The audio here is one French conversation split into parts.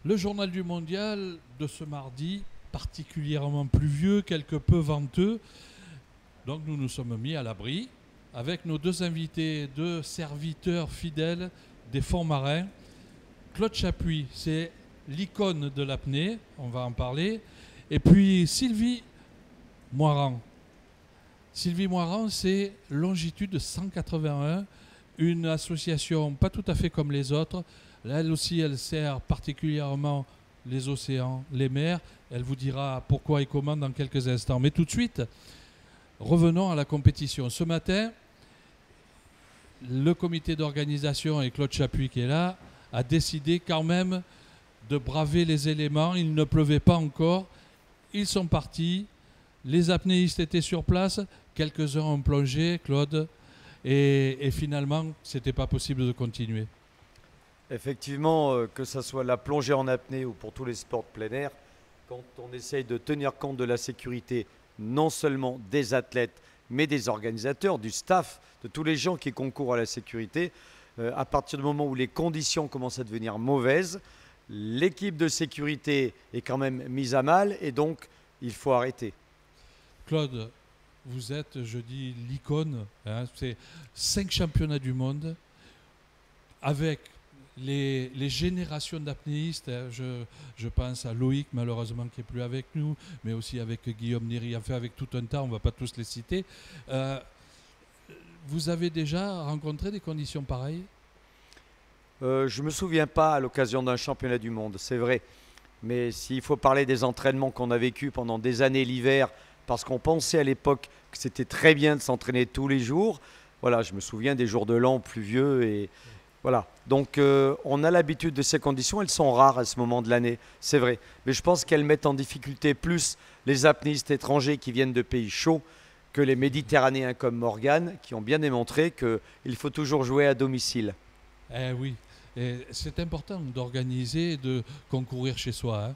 Le journal du mondial de ce mardi, particulièrement pluvieux, quelque peu venteux. Donc nous nous sommes mis à l'abri avec nos deux invités, deux serviteurs fidèles des fonds marins. Claude Chapuis, c'est l'icône de l'apnée, on va en parler. Et puis Sylvie Moirand. Sylvie Moirand, c'est Longitude 181, une association pas tout à fait comme les autres. Elle aussi, elle sert particulièrement les océans, les mers. Elle vous dira pourquoi et comment dans quelques instants. Mais tout de suite, revenons à la compétition. Ce matin, le comité d'organisation et Claude Chapuis qui est là a décidé quand même de braver les éléments. Il ne pleuvait pas encore. Ils sont partis. Les apnéistes étaient sur place. Quelques-uns ont plongé, Claude. Et finalement, ce n'était pas possible de continuer. Effectivement, que ce soit la plongée en apnée ou pour tous les sports de plein air, quand on essaye de tenir compte de la sécurité, non seulement des athlètes, mais des organisateurs, du staff, de tous les gens qui concourent à la sécurité, à partir du moment où les conditions commencent à devenir mauvaises, l'équipe de sécurité est quand même mise à mal et donc il faut arrêter. Claude, vous êtes, je dis, l'icône. Hein, c'est 5 championnats du monde avec les générations d'apnéistes. Hein, je pense à Loïc, malheureusement, qui n'est plus avec nous, mais aussi avec Guillaume Néry, enfin avec tout un tas, on ne va pas tous les citer. Vous avez déjà rencontré des conditions pareilles? Je ne me souviens pas à l'occasion d'un championnat du monde, c'est vrai. Mais s'il faut parler des entraînements qu'on a vécus pendant des années l'hiver, parce qu'on pensait à l'époque que c'était très bien de s'entraîner tous les jours, voilà, je me souviens des jours de l'an pluvieux et voilà. Donc on a l'habitude de ces conditions, elles sont rares à ce moment de l'année, c'est vrai. Mais je pense qu'elles mettent en difficulté plus les apnéistes étrangers qui viennent de pays chauds que les Méditerranéens comme Morgane, qui ont bien démontré qu'il faut toujours jouer à domicile. Eh oui, et c'est important d'organiser et de concourir chez soi, hein,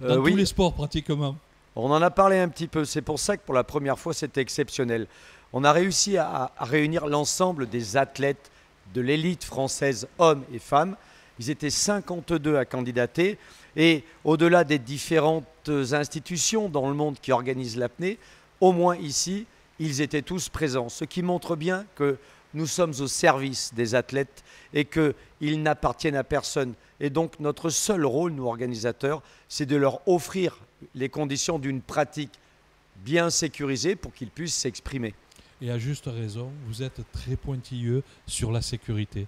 dans tous Oui, les sports pratiquement. on en a parlé un petit peu. C'est pour ça que pour la première fois, c'était exceptionnel. On a réussi à réunir l'ensemble des athlètes de l'élite française, hommes et femmes. Ils étaient 52 à candidater. Et au-delà des différentes institutions dans le monde qui organisent l'apnée, au moins ici, ils étaient tous présents. Ce qui montre bien que nous sommes au service des athlètes et qu'ils n'appartiennent à personne. Et donc notre seul rôle, nous organisateurs, c'est de leur offrir les conditions d'une pratique bien sécurisée pour qu'ils puissent s'exprimer. Et à juste raison, vous êtes très pointilleux sur la sécurité.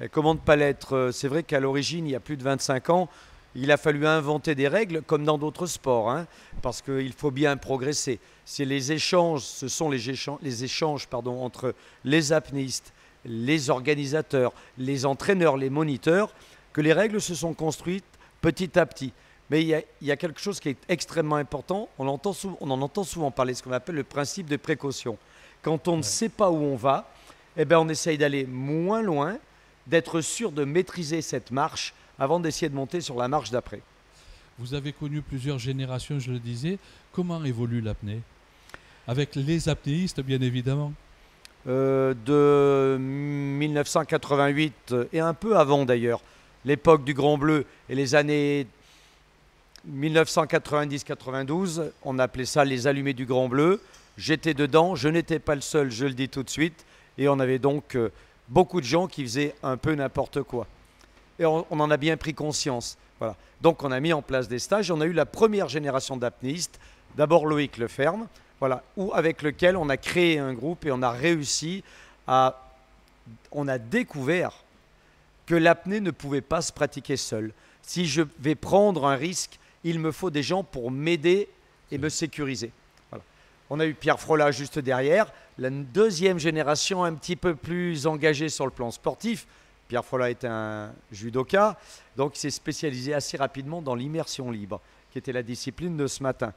Et comment ne pas l'être? C'est vrai qu'à l'origine, il y a plus de 25 ans, il a fallu inventer des règles comme dans d'autres sports, hein, parce qu'il faut bien progresser. C'est les échanges, ce sont les échanges entre les apnéistes, les organisateurs, les entraîneurs, les moniteurs, que les règles se sont construites petit à petit. Mais il y a quelque chose qui est extrêmement important, on en entend souvent parler, ce qu'on appelle le principe de précaution. Quand on ne sait pas où on va, eh ben on essaye d'aller moins loin, d'être sûr de maîtriser cette marche avant d'essayer de monter sur la marche d'après. Vous avez connu plusieurs générations, je le disais. Comment évolue l'apnée? Avec les apnéistes, bien évidemment. De 1988 et un peu avant d'ailleurs, l'époque du Grand Bleu et les années 1990-92, on appelait ça les allumés du Grand Bleu. J'étais dedans, je n'étais pas le seul, je le dis tout de suite, et on avait donc beaucoup de gens qui faisaient un peu n'importe quoi. Et on en a bien pris conscience. Voilà. Donc on a mis en place des stages. On a eu la première génération d'apnéistes, d'abord Loïc Leferme, voilà, avec lequel on a créé un groupe et on a réussi on a découvert que l'apnée ne pouvait pas se pratiquer seule. Si je vais prendre un risque, il me faut des gens pour m'aider et me sécuriser. Voilà. On a eu Pierre Frolat juste derrière, la deuxième génération un petit peu plus engagée sur le plan sportif. Pierre Frolat est un judoka, donc il s'est spécialisé assez rapidement dans l'immersion libre, qui était la discipline de ce matin.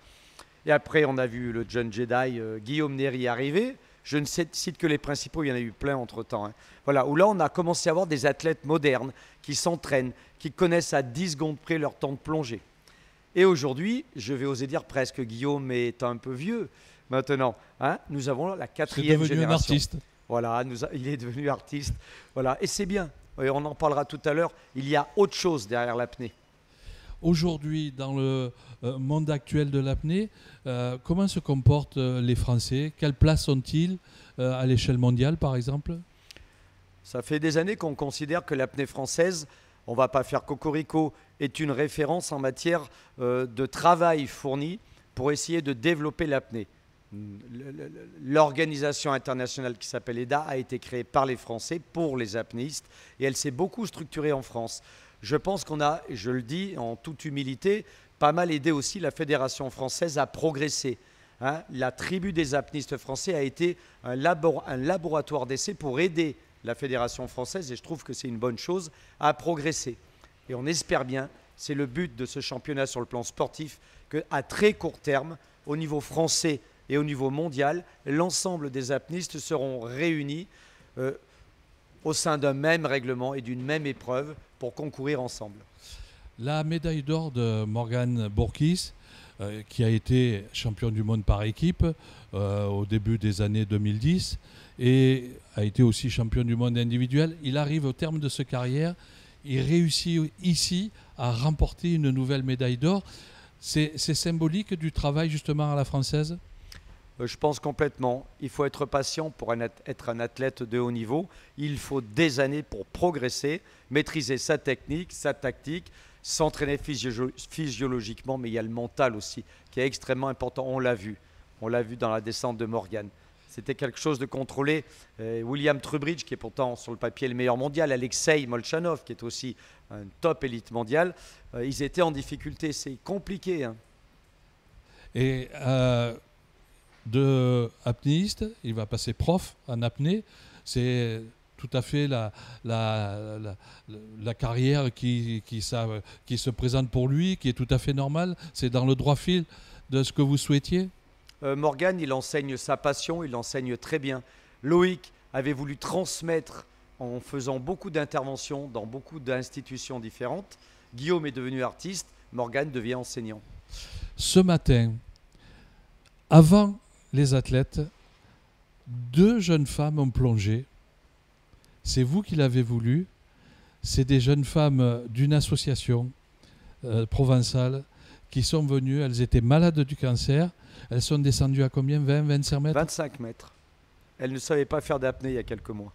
Et après, on a vu le jeune Jedi Guillaume Néry arriver. Je ne cite que les principaux, il y en a eu plein entre-temps. Hein. Voilà, où là, on a commencé à avoir des athlètes modernes qui s'entraînent, qui connaissent à 10 secondes près leur temps de plongée. Et aujourd'hui, je vais oser dire presque, Guillaume est un peu vieux maintenant, hein, nous avons la quatrième génération. C'est devenu un artiste. Voilà, il est devenu artiste. Voilà, et c'est bien. et on en parlera tout à l'heure, il y a autre chose derrière l'apnée. Aujourd'hui, dans le monde actuel de l'apnée, comment se comportent les Français? Quelle place ont-ils à l'échelle mondiale, par exemple? Ça fait des années qu'on considère que l'apnée française, on ne va pas faire cocorico, est une référence en matière de travail fourni pour essayer de développer l'apnée. L'organisation internationale qui s'appelle EDA a été créée par les Français pour les apnéistes et elle s'est beaucoup structurée en France. Je pense qu'on a, je le dis en toute humilité, pas mal aidé aussi la Fédération française à progresser. Hein, la tribu des apnéistes français a été un laboratoire d'essai pour aider la Fédération française, et je trouve que c'est une bonne chose, à progresser. Et on espère bien, c'est le but de ce championnat sur le plan sportif, qu'à très court terme, au niveau français et au niveau mondial, l'ensemble des apnéistes seront réunis au sein d'un même règlement et d'une même épreuve pour concourir ensemble. La médaille d'or de Morgan Bourkis, qui a été champion du monde par équipe au début des années 2010 et a été aussi champion du monde individuel. Il arrive au terme de sa carrière, il réussit ici à remporter une nouvelle médaille d'or. C'est symbolique du travail justement à la française? Je pense complètement. Il faut être patient pour être un athlète de haut niveau. Il faut des années pour progresser, maîtriser sa technique, sa tactique, s'entraîner physiologiquement, mais il y a le mental aussi qui est extrêmement important. On l'a vu dans la descente de Morgan. C'était quelque chose de contrôlé. William Trubridge, qui est pourtant sur le papier le meilleur mondial, Alexei Molchanov, qui est aussi un top élite mondial, ils étaient en difficulté. C'est compliqué. Hein. Et de apnéiste, il va passer prof en apnée. C'est tout à fait la carrière qui se présente pour lui, qui est tout à fait normale. C'est dans le droit fil de ce que vous souhaitiez? Morgan, il enseigne sa passion, il enseigne très bien. Loïc avait voulu transmettre en faisant beaucoup d'interventions dans beaucoup d'institutions différentes. Guillaume est devenu artiste, Morgan devient enseignant. Ce matin, avant les athlètes, 2 jeunes femmes ont plongé. C'est vous qui l'avez voulu. C'est des jeunes femmes d'une association provençale qui sont venues. Elles étaient malades du cancer. Elles sont descendues à combien? 20, 25 mètres? 25 mètres. Elles ne savaient pas faire d'apnée il y a quelques mois.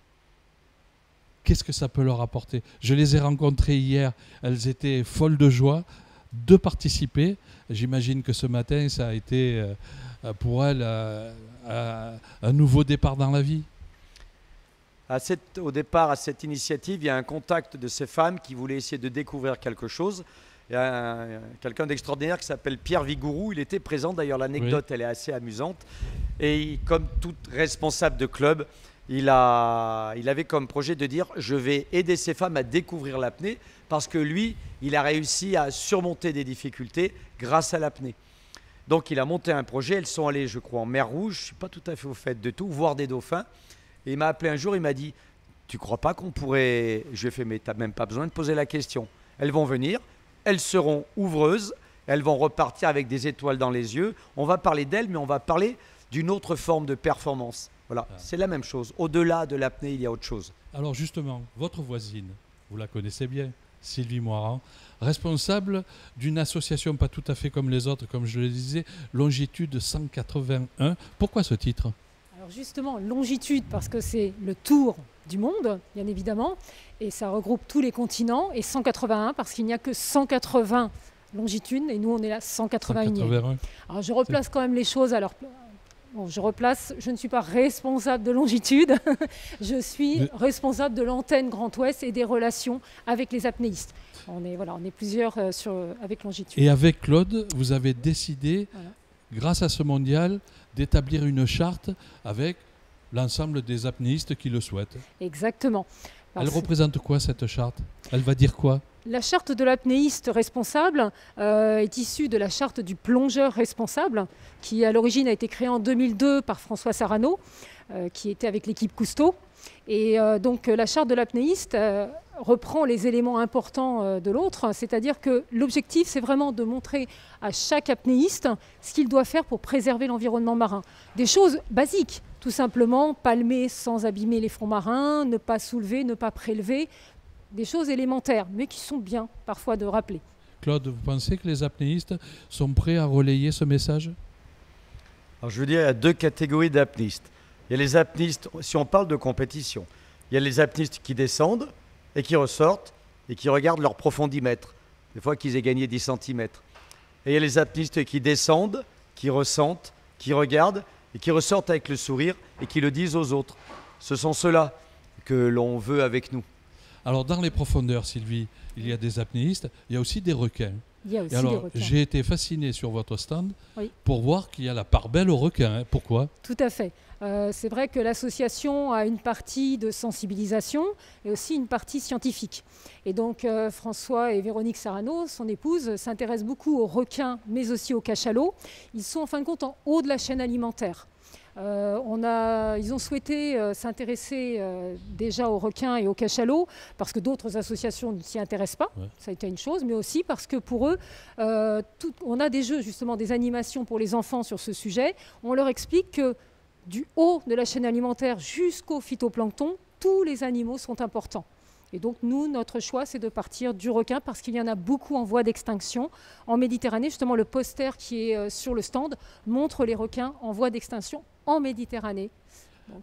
Qu'est-ce que ça peut leur apporter? Je les ai rencontrées hier. Elles étaient folles de joie de participer. J'imagine que ce matin, ça a été pour elles un nouveau départ dans la vie. Au départ, à cette initiative, il y a un contact de ces femmes qui voulaient essayer de découvrir quelque chose. Il y a quelqu'un d'extraordinaire qui s'appelle Pierre Vigourou. Il était présent, d'ailleurs l'anecdote elle est assez amusante. Et comme tout responsable de club, il avait comme projet de dire je vais aider ces femmes à découvrir l'apnée parce que lui, il a réussi à surmonter des difficultés grâce à l'apnée. Donc il a monté un projet, elles sont allées je crois en mer Rouge, je ne suis pas tout à fait au fait de tout, voir des dauphins. Et il m'a appelé un jour, il m'a dit tu crois pas qu'on pourrait... Je lui ai fait mais tu n'as même pas besoin de poser la question. Elles vont venir. Elles seront ouvreuses, elles vont repartir avec des étoiles dans les yeux. On va parler d'elles, mais on va parler d'une autre forme de performance. Voilà, c'est la même chose. Au-delà de l'apnée, il y a autre chose. Alors justement, votre voisine, vous la connaissez bien, Sylvie Moiran, responsable d'une association pas tout à fait comme les autres, comme je le disais, Longitude 181. Pourquoi ce titre? Alors justement, Longitude, parce que c'est le tour du monde, bien évidemment, et ça regroupe tous les continents, et 181 parce qu'il n'y a que 180 longitudes, et nous on est là 181e. Alors je replace quand même les choses à leur place. Bon, je ne suis pas responsable de Longitude, je suis responsable de l'antenne Grand Ouest et des relations avec les apnéistes. On est plusieurs avec Longitude. Et avec Claude, vous avez décidé, grâce à ce mondial, d'établir une charte avec l'ensemble des apnéistes qui le souhaitent. Exactement. Elle représente quoi cette charte? Elle va dire quoi? La charte de l'apnéiste responsable est issue de la charte du plongeur responsable qui à l'origine a été créée en 2002 par François Sarano qui était avec l'équipe Cousteau. Et donc la charte de l'apnéiste reprend les éléments importants de l'autre, c'est-à-dire que l'objectif c'est vraiment de montrer à chaque apnéiste ce qu'il doit faire pour préserver l'environnement marin. Des choses basiques, tout simplement palmer sans abîmer les fonds marins, ne pas soulever, ne pas prélever, des choses élémentaires, mais qui sont bien parfois de rappeler. Claude, vous pensez que les apnéistes sont prêts à relayer ce message? Alors je veux dire, il y a deux catégories d'apnéistes. Il y a les apnéistes, si on parle de compétition, il y a les apnéistes qui descendent et qui ressortent et qui regardent leur profondimètre, des fois qu'ils aient gagné 10 cm. Et il y a les apnéistes qui descendent, qui ressentent, qui regardent et qui ressortent avec le sourire et qui le disent aux autres. Ce sont ceux-là que l'on veut avec nous. Alors dans les profondeurs, Sylvie, il y a des apnéistes, il y a aussi des requins. Il y a aussi Et alors, des requins. j'ai été fasciné sur votre stand Oui. pour voir qu'il y a la part belle aux requins. Hein. Pourquoi? Tout à fait. C'est vrai que l'association a une partie de sensibilisation et aussi une partie scientifique. Et donc François et Véronique Sarano, son épouse, s'intéressent beaucoup aux requins, mais aussi aux cachalots. Ils sont en fin de compte en haut de la chaîne alimentaire. Ils ont souhaité s'intéresser déjà aux requins et aux cachalots parce que d'autres associations ne s'y intéressent pas, Ouais. ça a été une chose, mais aussi parce que pour eux, on a des jeux, justement des animations pour les enfants sur ce sujet. On leur explique que du haut de la chaîne alimentaire jusqu'au phytoplancton, tous les animaux sont importants. Et donc nous, notre choix, c'est de partir du requin parce qu'il y en a beaucoup en voie d'extinction. En Méditerranée, justement, le poster qui est sur le stand montre les requins en voie d'extinction en Méditerranée.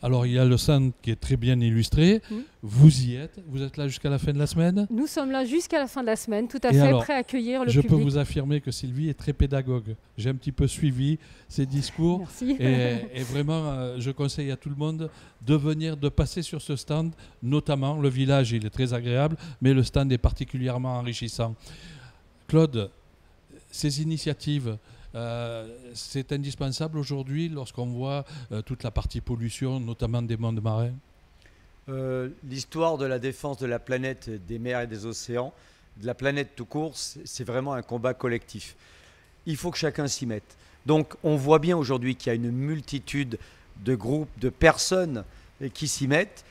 Alors il y a le stand qui est très bien illustré. Mm. Vous êtes là jusqu'à la fin de la semaine? Nous sommes là jusqu'à la fin de la semaine, tout à Et fait, alors, prêts à accueillir le Je public. peux vous affirmer que Sylvie est très pédagogue. J'ai un petit peu suivi ses discours. Merci. Et vraiment, je conseille à tout le monde de venir, de passer sur ce stand, notamment le village, il est très agréable, mais le stand est particulièrement enrichissant. Claude, ces initiatives, c'est indispensable aujourd'hui lorsqu'on voit toute la partie pollution, notamment des mondes marins? L'histoire de la défense de la planète, des mers et des océans, de la planète tout court, c'est vraiment un combat collectif. Il faut que chacun s'y mette. Donc on voit bien aujourd'hui qu'il y a une multitude de groupes, de personnes qui s'y mettent.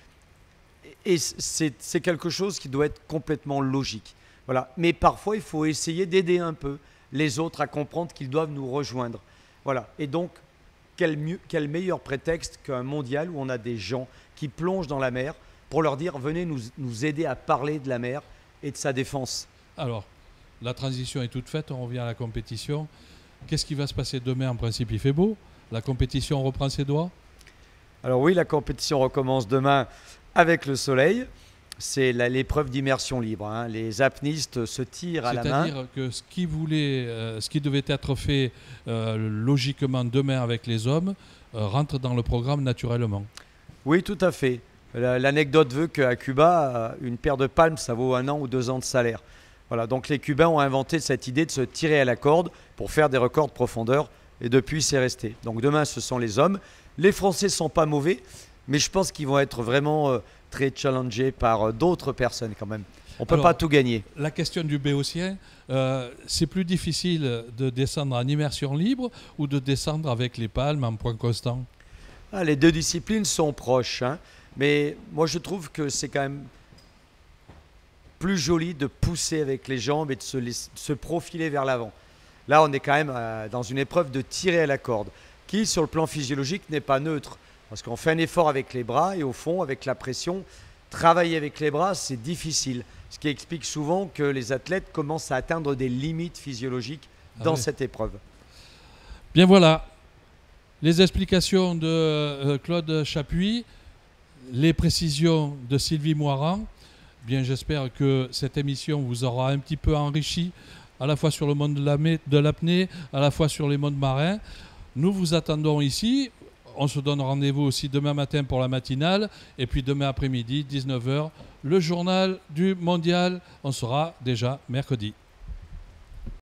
Et c'est quelque chose qui doit être complètement logique. Voilà. Mais parfois, il faut essayer d'aider un peu les autres à comprendre qu'ils doivent nous rejoindre. Voilà. Et donc, quel meilleur prétexte qu'un mondial où on a des gens qui plongent dans la mer pour leur dire « Venez nous aider à parler de la mer et de sa défense ». Alors, la transition est toute faite, on revient à la compétition. Qu'est-ce qui va se passer demain? En principe, il fait beau. La compétition reprend ses droits? Alors oui, la compétition recommence demain avec le soleil. C'est l'épreuve d'immersion libre. Hein. Les apnéistes se tirent à la main. C'est-à-dire que ce qui devait être fait logiquement demain avec les hommes rentre dans le programme naturellement. Oui, tout à fait. L'anecdote veut qu'à Cuba, une paire de palmes, ça vaut 1 an ou 2 ans de salaire. Voilà, donc les Cubains ont inventé cette idée de se tirer à la corde pour faire des records de profondeur. Et depuis, c'est resté. Donc demain, ce sont les hommes. Les Français ne sont pas mauvais, mais je pense qu'ils vont être vraiment très challengés par d'autres personnes quand même. On ne peut pas tout gagner. La question du béotien, c'est plus difficile de descendre en immersion libre ou de descendre avec les palmes en point constant? Les deux disciplines sont proches, hein, mais moi je trouve que c'est quand même plus joli de pousser avec les jambes et de se profiler vers l'avant. Là, on est quand même dans une épreuve de tirer à la corde, qui sur le plan physiologique n'est pas neutre, parce qu'on fait un effort avec les bras et au fond, avec la pression, travailler avec les bras, c'est difficile. Ce qui explique souvent que les athlètes commencent à atteindre des limites physiologiques dans cette épreuve. Bien voilà, les explications de Claude Chapuis, les précisions de Sylvie Moirand. Bien, j'espère que cette émission vous aura un petit peu enrichi, à la fois sur le monde de l'apnée, à la fois sur les mondes marins. Nous vous attendons ici. On se donne rendez-vous aussi demain matin pour la matinale. Et puis demain après-midi, 19h, le journal du mondial. On sera déjà mercredi.